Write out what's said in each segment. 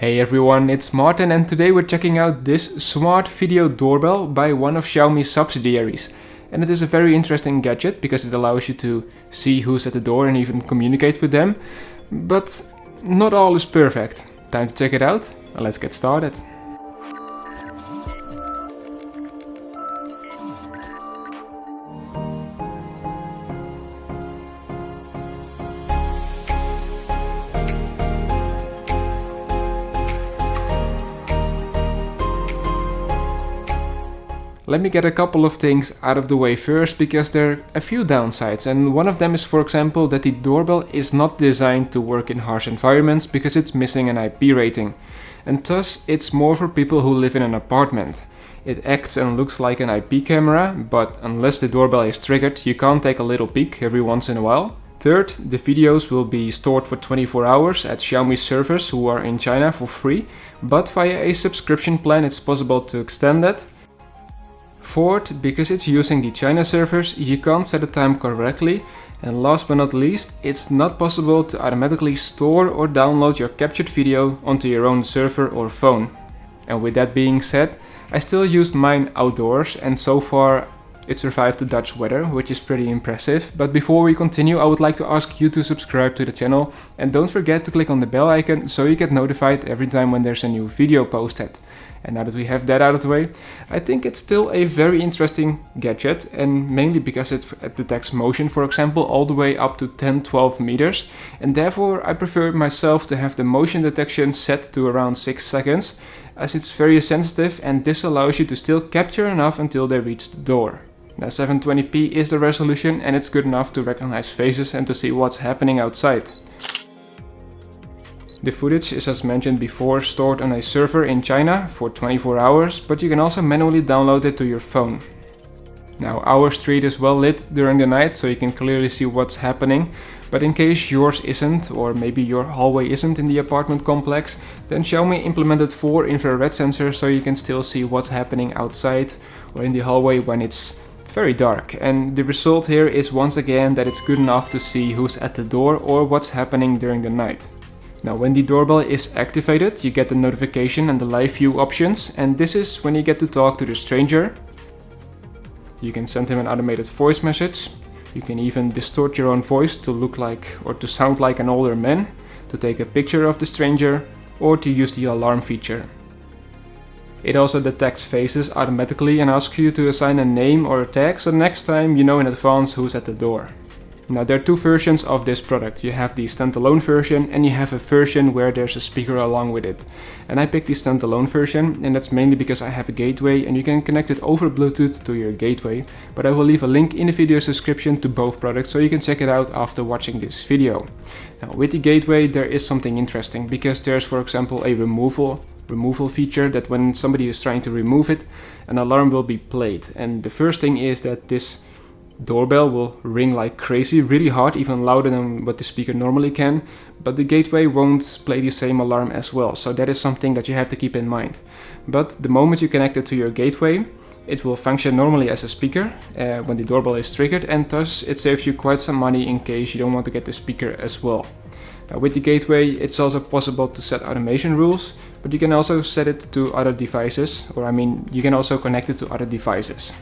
Hey everyone, it's Martin and today we're checking out this smart video doorbell by one of Xiaomi's subsidiaries. And it is a very interesting gadget because it allows you to see who's at the door and even communicate with them. But not all is perfect. Time to check it out and let's get started. Let me get a couple of things out of the way first, because there are a few downsides, and one of them is, for example, that the doorbell is not designed to work in harsh environments because it's missing an IP rating, and thus it's more for people who live in an apartment. It acts and looks like an IP camera, but unless the doorbell is triggered, you can't take a little peek every once in a while. Third, the videos will be stored for 24 hours at Xiaomi servers who are in China for free, but via a subscription plan it's possible to extend that. Fourth, because it's using the China servers, you can't set the time correctly. And last but not least, it's not possible to automatically store or download your captured video onto your own server or phone. And with that being said, I still used mine outdoors and so far it survived the Dutch weather, which is pretty impressive. But before we continue, I would like to ask you to subscribe to the channel and don't forget to click on the bell icon so you get notified every time when there's a new video posted. And now that we have that out of the way, I think it's still a very interesting gadget, and mainly because it detects motion, for example, all the way up to 10-12 meters, and therefore I prefer myself to have the motion detection set to around 6 seconds, as it's very sensitive and this allows you to still capture enough until they reach the door. Now 720p is the resolution and it's good enough to recognize faces and to see what's happening outside. The footage is, as mentioned before, stored on a server in China for 24 hours, but you can also manually download it to your phone. Now our street is well lit during the night, so you can clearly see what's happening, but in case yours isn't, or maybe your hallway isn't in the apartment complex, then Xiaomi implemented 4 infrared sensors so you can still see what's happening outside or in the hallway when it's very dark. And the result here is once again that it's good enough to see who's at the door or what's happening during the night. Now when the doorbell is activated, you get the notification and the live view options, and this is when you get to talk to the stranger. You can send him an automated voice message. You can even distort your own voice to look like or to sound like an older man, to take a picture of the stranger, or to use the alarm feature. It also detects faces automatically and asks you to assign a name or a tag, so next time you know in advance who's at the door. Now there are 2 versions of this product. You have the standalone version and you have a version where there's a speaker along with it. And I picked the standalone version, and that's mainly because I have a gateway and you can connect it over Bluetooth to your gateway. But I will leave a link in the video description to both products so you can check it out after watching this video. Now with the gateway there is something interesting, because there's, for example, a removal feature that when somebody is trying to remove it, an alarm will be played. And the first thing is that this doorbell will ring like crazy, really hard, even louder than what the speaker normally can, but the gateway won't play the same alarm as well, so that is something that you have to keep in mind. But the moment you connect it to your gateway, it will function normally as a speaker when the doorbell is triggered, and thus it saves you quite some money in case you don't want to get the speaker as well. Now with the gateway it's also possible to set automation rules, but you can also set it to other devices, or you can also connect it to other devices.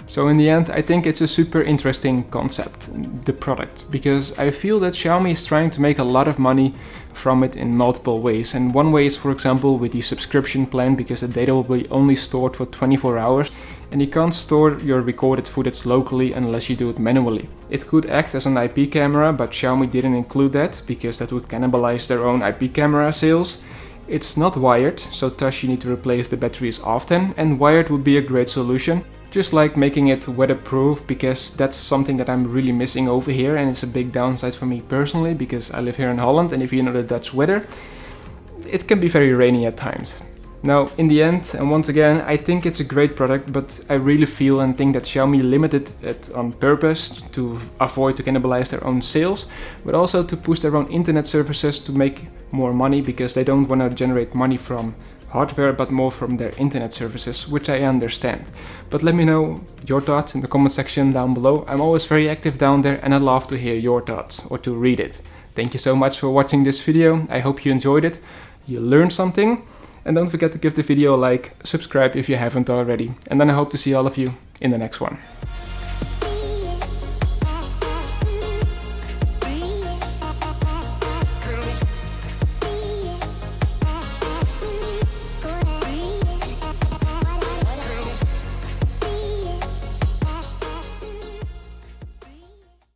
So in the end, I think it's a super interesting concept, the product, because I feel that Xiaomi is trying to make a lot of money from it in multiple ways. And one way is, for example, with the subscription plan, because the data will be only stored for 24 hours and you can't store your recorded footage locally unless you do it manually. It could act as an IP camera, but Xiaomi didn't include that because that would cannibalize their own IP camera sales. It's not wired, so thus you need to replace the batteries often, and wired would be a great solution. Just like making it weatherproof, because that's something that I'm really missing over here, and it's a big downside for me personally because I live here in Holland, and if you know the Dutch weather, it can be very rainy at times. Now in the end, and once again, I think it's a great product, but I really feel and think that Xiaomi limited it on purpose to avoid to cannibalize their own sales, but also to push their own internet services to make more money, because they don't want to generate money from hardware but more from their internet services, which I understand. But let me know your thoughts in the comment section down below. I'm always very active down there and I love to hear your thoughts or to read it. Thank you so much for watching this video. I hope you enjoyed it, you learned something, and don't forget to give the video a like, subscribe if you haven't already, and then I hope to see all of you in the next one.